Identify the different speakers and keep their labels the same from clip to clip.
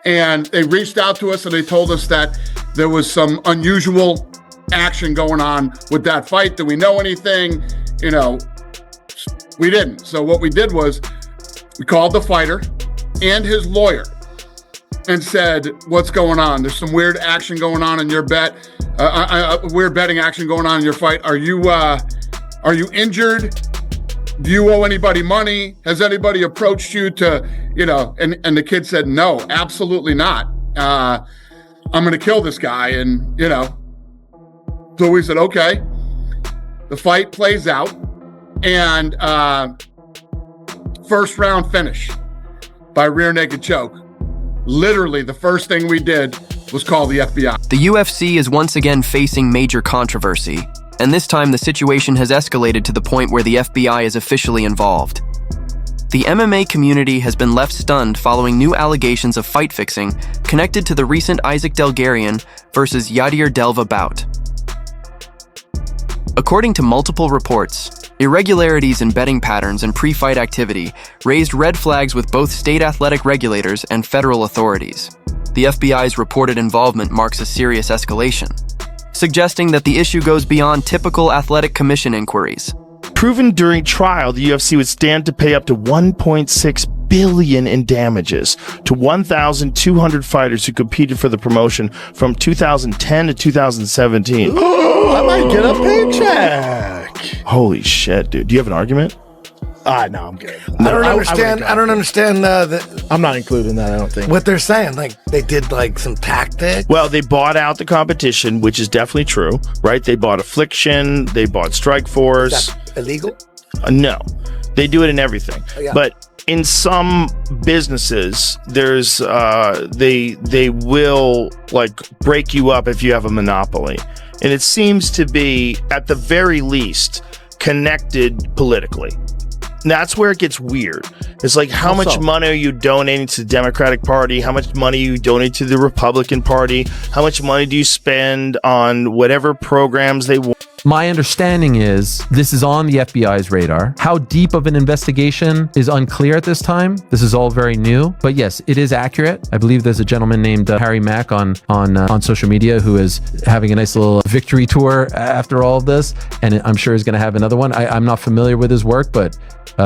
Speaker 1: And they reached out to us and they told us that there was some unusual action going on with that fight. Do we know anything? You know, we didn't. So what we did was we called the fighter and his lawyer and said, what's going on? There's some weird action going on in your bet, weird betting action going on in your fight. Are you injured? Do you owe anybody money? Has anybody approached you to, you know, and the kid said, no, absolutely not. I'm going to kill this guy. And, you know, so we said, okay. The fight plays out and first round finish by rear naked choke. Literally, the first thing we did was call the FBI.
Speaker 2: The UFC is once again facing major controversy, and this time the situation has escalated to the point where the FBI is officially involved. The MMA community has been left stunned following new allegations of fight fixing connected to the recent Isaac Delgarian versus Yadir Delva bout. According to multiple reports, irregularities in betting patterns and pre-fight activity raised red flags with both state athletic regulators and federal authorities. The FBI's reported involvement marks a serious escalation, suggesting that the issue goes beyond typical athletic commission inquiries.
Speaker 3: Proven during trial, the UFC would stand to pay up to $1.6 billion in damages to 1,200 fighters who competed for the promotion from 2010 to 2017.
Speaker 4: I might get a paycheck.
Speaker 3: Holy shit, dude. Do you have an argument?
Speaker 4: No, I'm good.
Speaker 5: I don't understand that.
Speaker 4: I'm not including that, I don't think.
Speaker 5: What they're saying, like they did like some tactics.
Speaker 3: Well, they bought out the competition, which is definitely true, right? They bought Affliction, they bought Strikeforce.
Speaker 5: Is that illegal?
Speaker 3: No, they do it in everything.
Speaker 5: Oh, yeah.
Speaker 3: But in some businesses, there's they will like break you up if you have a monopoly, and it seems to be at the very least connected politically. And that's where it gets weird. It's like, how much money are you donating to the Democratic Party? How much money you donate to the Republican Party? How much money do you spend on whatever programs they want?
Speaker 6: My understanding is this is on the FBI's radar. How deep of an investigation is unclear at this time. This is all very new, but yes, it is accurate. I believe there's a gentleman named Harry Mack on social media who is having a nice little victory tour after all of this, and I'm sure he's going to have another one. I'm not familiar with his work, but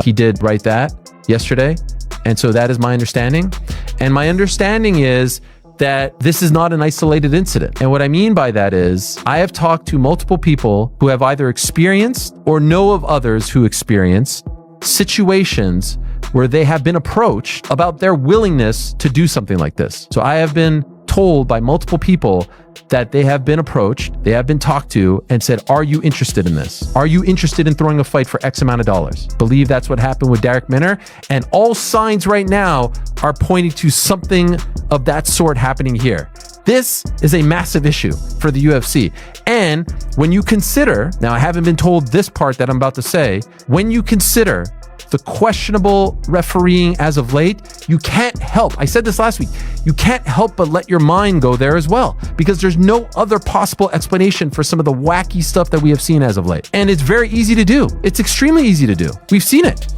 Speaker 6: he did write that yesterday, and so that is my understanding. And my understanding is that this is not an isolated incident. And what I mean by that is I have talked to multiple people who have either experienced or know of others who experience situations where they have been approached about their willingness to do something like this. So I have been told by multiple people that they have been approached, they have been talked to and said, are you interested in this? Are you interested in throwing a fight for X amount of dollars? Believe that's what happened with Darrick Minner. And all signs right now are pointing to something of that sort happening here. This is a massive issue for the UFC. And when you consider, now I haven't been told this part that I'm about to say, when you consider the questionable refereeing as of late, you can't help, I said this last week, you can't help but let your mind go there as well, because there's no other possible explanation for some of the wacky stuff that we have seen as of late. And it's very easy to do. It's extremely easy to do. We've seen it.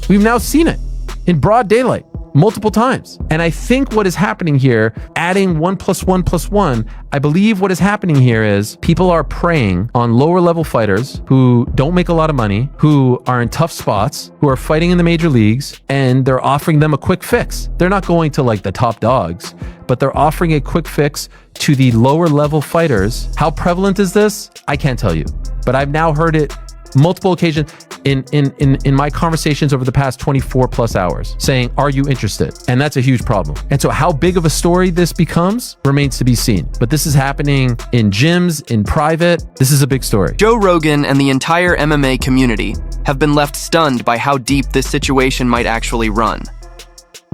Speaker 6: We've now seen it in broad daylight multiple times. And I think what is happening here, adding 1 + 1 + 1, I believe what is happening here is people are preying on lower level fighters who don't make a lot of money, who are in tough spots, who are fighting in the major leagues, and they're offering them a quick fix. They're not going to like the top dogs, but they're offering a quick fix to the lower level fighters. How prevalent is this? I can't tell you, but I've now heard it multiple occasions in my conversations over the past 24+ hours saying, are you interested? And that's a huge problem. And so how big of a story this becomes remains to be seen. But this is happening in gyms, in private. This is a big story.
Speaker 2: Joe Rogan and the entire MMA community have been left stunned by how deep this situation might actually run.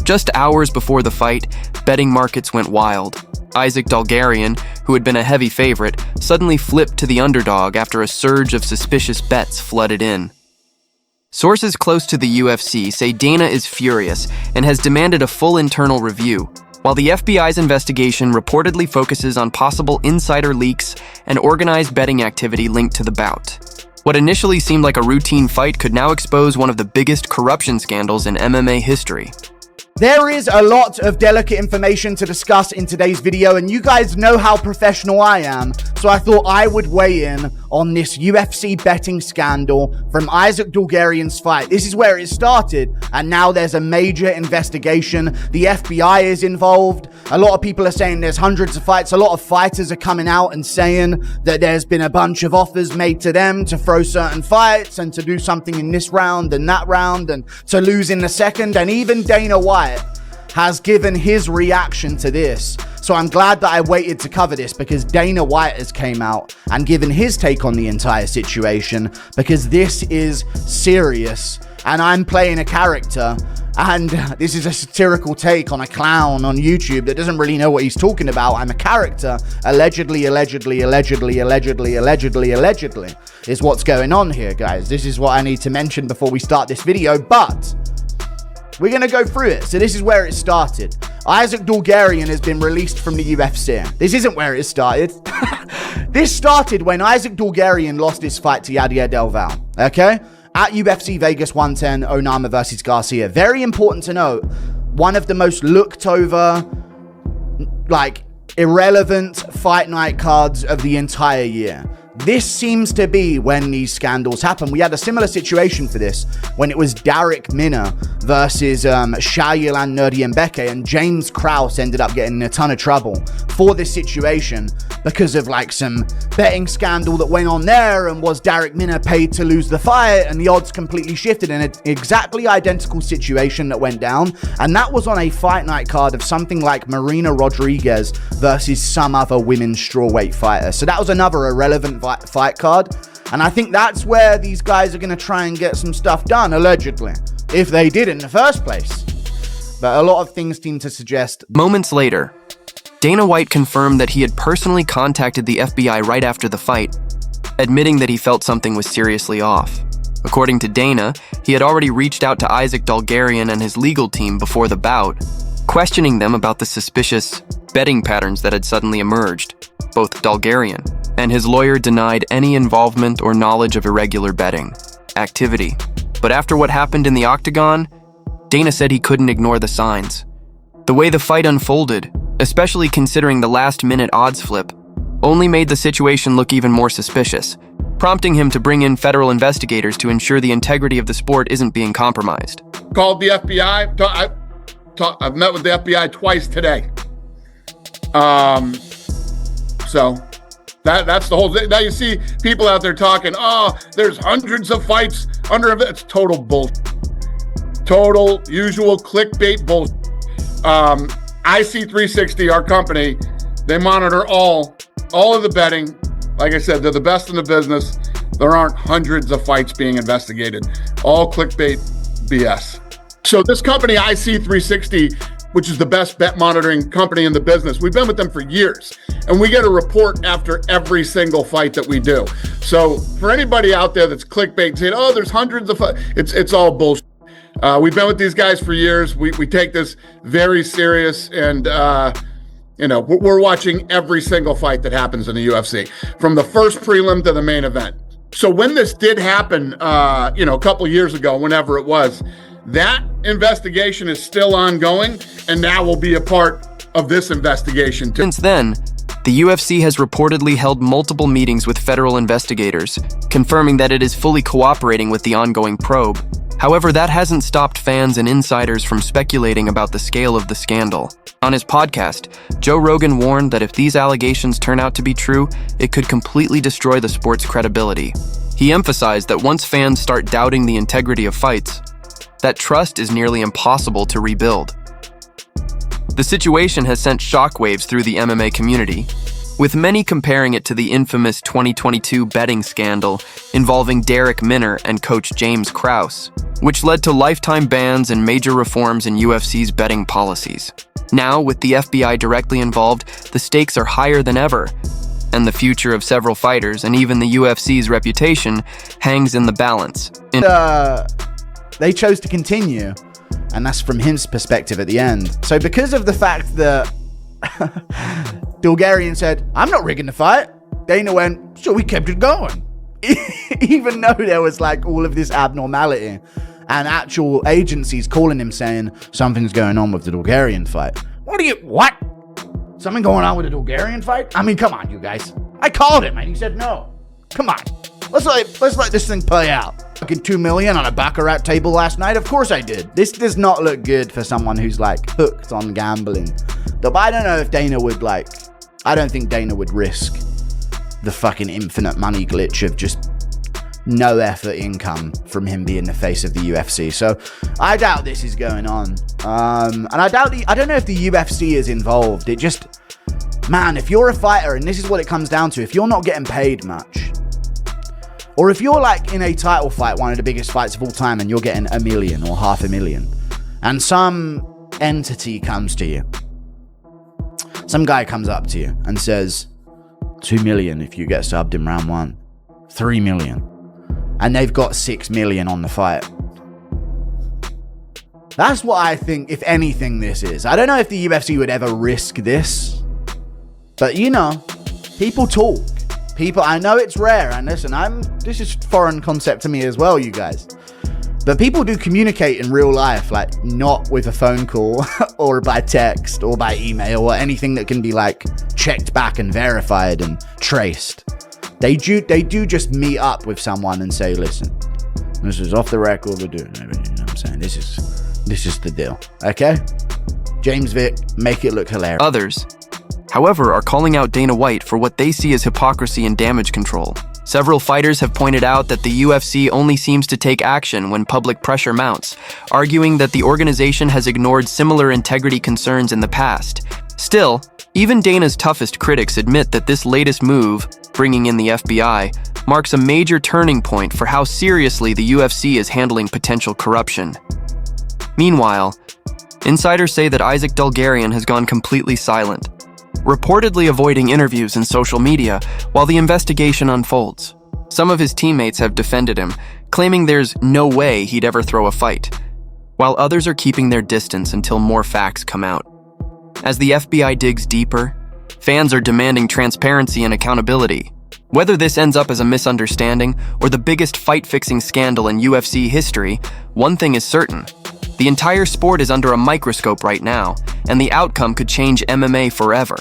Speaker 2: Just hours before the fight, betting markets went wild. Isaac Delgarian, who had been a heavy favorite, suddenly flipped to the underdog after a surge of suspicious bets flooded in. Sources close to the UFC say Dana is furious and has demanded a full internal review, while the FBI's investigation reportedly focuses on possible insider leaks and organized betting activity linked to the bout. What initially seemed like a routine fight could now expose one of the biggest corruption scandals in MMA history.
Speaker 7: There is a lot of delicate information to discuss in today's video, and you guys know how professional I am, so I thought I would weigh in on this UFC betting scandal from Isaac Dulgarian's fight. This is where it started, and now there's a major investigation. The FBI is involved. A lot of people are saying there's hundreds of fights. A lot of fighters are coming out and saying that there's been a bunch of offers made to them to throw certain fights and to do something in this round and that round and to lose in the second, and even Dana White has given his reaction to this. So I'm glad that I waited to cover this, because Dana White has came out and given his take on the entire situation, because this is serious and I'm playing a character, and this is a satirical take on a clown on YouTube that doesn't really know what he's talking about. I'm a character. Allegedly is what's going on here, guys. This is what I need to mention before we start this video, but we're going to go through it. So this is where it started. Isaac Dulgarian has been released from the UFC. This isn't where it started. This started when Isaac Dulgarian lost his fight to Yadier Del Val. Okay? At UFC Vegas 110, Onama versus Garcia. Very important to note, one of the most looked over, like, irrelevant fight night cards of the entire year. This seems to be when these scandals happen. We had a similar situation for this when it was Darek Minner versus Shayilan Nurdiembeke, and James Krause ended up getting in a ton of trouble for this situation because of like some betting scandal that went on there, and was Darek Minner paid to lose the fight, and the odds completely shifted in an exactly identical situation that went down, and that was on a fight night card of something like Marina Rodriguez versus some other women's strawweight fighter. So that was another irrelevant fight card, and I think that's where these guys are going to try and get some stuff done, allegedly, if they did in the first place. But a lot of things seem to suggest.
Speaker 2: Moments later, Dana White confirmed that he had personally contacted the FBI right after the fight, admitting that he felt something was seriously off. According to Dana, he had already reached out to Isaac Dulgarian and his legal team before the bout, questioning them about the suspicious betting patterns that had suddenly emerged. Both Dulgarian and his lawyer denied any involvement or knowledge of irregular betting activity. But after what happened in the octagon, Dana said he couldn't ignore the signs. The way the fight unfolded, especially considering the last-minute odds flip, only made the situation look even more suspicious, prompting him to bring in federal investigators to ensure the integrity of the sport isn't being compromised.
Speaker 1: Called the FBI. I've met with the FBI twice today. So that's the whole thing. Now you see people out there talking, oh, there's hundreds of fights under it. It's total bullshit. Total usual clickbait bullshit. IC360, our company, they monitor all of the betting. Like I said, they're the best in the business. There aren't hundreds of fights being investigated. All clickbait BS. So this company, IC360, which is the best bet monitoring company in the business, we've been with them for years, and we get a report after every single fight that we do. So for anybody out there that's clickbait saying, oh, there's hundreds of fights, it's all bullshit. We've been with these guys for years. We take this very serious, and we're watching every single fight that happens in the UFC, from the first prelim to the main event. So when this did happen, a couple years ago, whenever it was, that investigation is still ongoing, and now will be a part of this investigation too.
Speaker 2: Since then, the UFC has reportedly held multiple meetings with federal investigators, confirming that it is fully cooperating with the ongoing probe. However, that hasn't stopped fans and insiders from speculating about the scale of the scandal. On his podcast, Joe Rogan warned that if these allegations turn out to be true, it could completely destroy the sport's credibility. He emphasized that once fans start doubting the integrity of fights, that trust is nearly impossible to rebuild. The situation has sent shockwaves through the MMA community, with many comparing it to the infamous 2022 betting scandal involving Darek Minner and coach James Krause, which led to lifetime bans and major reforms in UFC's betting policies. Now, with the FBI directly involved, the stakes are higher than ever, and the future of several fighters and even the UFC's reputation hangs in the balance.
Speaker 7: They chose to continue, and that's from his perspective at the end. So because of the fact that Dulgarian said, I'm not rigging the fight, Dana went, so we kept it going. Even though there was like all of this abnormality. and actual agencies calling him saying something's going on with the Bulgarian fight. What? Something going on with the Bulgarian fight? I mean, come on, you guys. I called him and he said no. Come on. Let's let this thing play out. Fucking 2 million on a baccarat table last night? Of course I did. This does not look good for someone who's like hooked on gambling. But I don't know if Dana would I don't think Dana would risk the fucking infinite money glitch of just no effort income from him being the face of the UFC. So I doubt this is going on. And I don't know if the UFC is involved. It just, man, if you're a fighter, and this is what it comes down to, if you're not getting paid much, or if you're like in a title fight, one of the biggest fights of all time, and you're getting $1 million or $500,000, and some entity comes to you, some guy comes up to you and says, 2 million if you get subbed in round 1, 3 million. And they've got 6 million on the fight. That's what I think, if anything, this is. I don't know if the UFC would ever risk this, but you know, people talk. I know it's rare, and listen, this is foreign concept to me as well, you guys. But people do communicate in real life, like not with a phone call or by text or by email or anything that can be like checked back and verified and traced. They do just meet up with someone and say, listen, this is off the record, we're doing everything, you know what I'm saying? This is the deal, okay? James Vick, make it look hilarious.
Speaker 2: Others, however, are calling out Dana White for what they see as hypocrisy and damage control. Several fighters have pointed out that the UFC only seems to take action when public pressure mounts, arguing that the organization has ignored similar integrity concerns in the past. Still, even Dana's toughest critics admit that this latest move, bringing in the FBI, marks a major turning point for how seriously the UFC is handling potential corruption. Meanwhile, insiders say that Isaac Dulgarian has gone completely silent, reportedly avoiding interviews and social media while the investigation unfolds. Some of his teammates have defended him, claiming there's no way he'd ever throw a fight, while others are keeping their distance until more facts come out. As the FBI digs deeper, fans are demanding transparency and accountability. Whether this ends up as a misunderstanding or the biggest fight-fixing scandal in UFC history, one thing is certain. The entire sport is under a microscope right now, and the outcome could change MMA forever.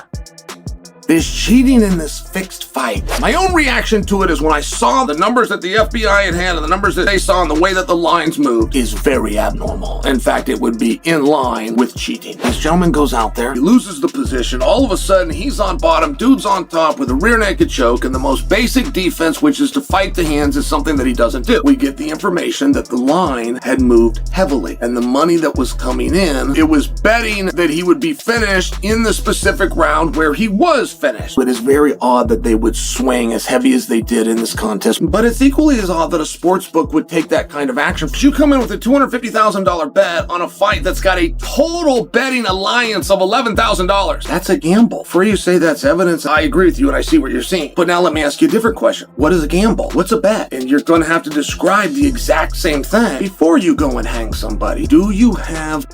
Speaker 8: There's cheating in this fixed fight. My own reaction to it is when I saw the numbers that the FBI had and the numbers that they saw and the way that the lines moved is very abnormal. In fact, it would be in line with cheating. This gentleman goes out there, he loses the position, all of a sudden he's on bottom, dude's on top with a rear naked choke, and the most basic defense, which is to fight the hands, is something that he doesn't do. We get the information that the line had moved heavily, and the money that was coming in, it was betting that he would be finished in the specific round where he was finished. It is very odd that they would swing as heavy as they did in this contest, but it's equally as odd that a sports book would take that kind of action. But you come in with a $250,000 bet on a fight that's got a total betting alliance of $11,000. That's a gamble. For you say that's evidence, I agree with you and I see what you're seeing. But now let me ask you a different question. What is a gamble? What's a bet? And you're going to have to describe the exact same thing before you go and hang somebody. Do you have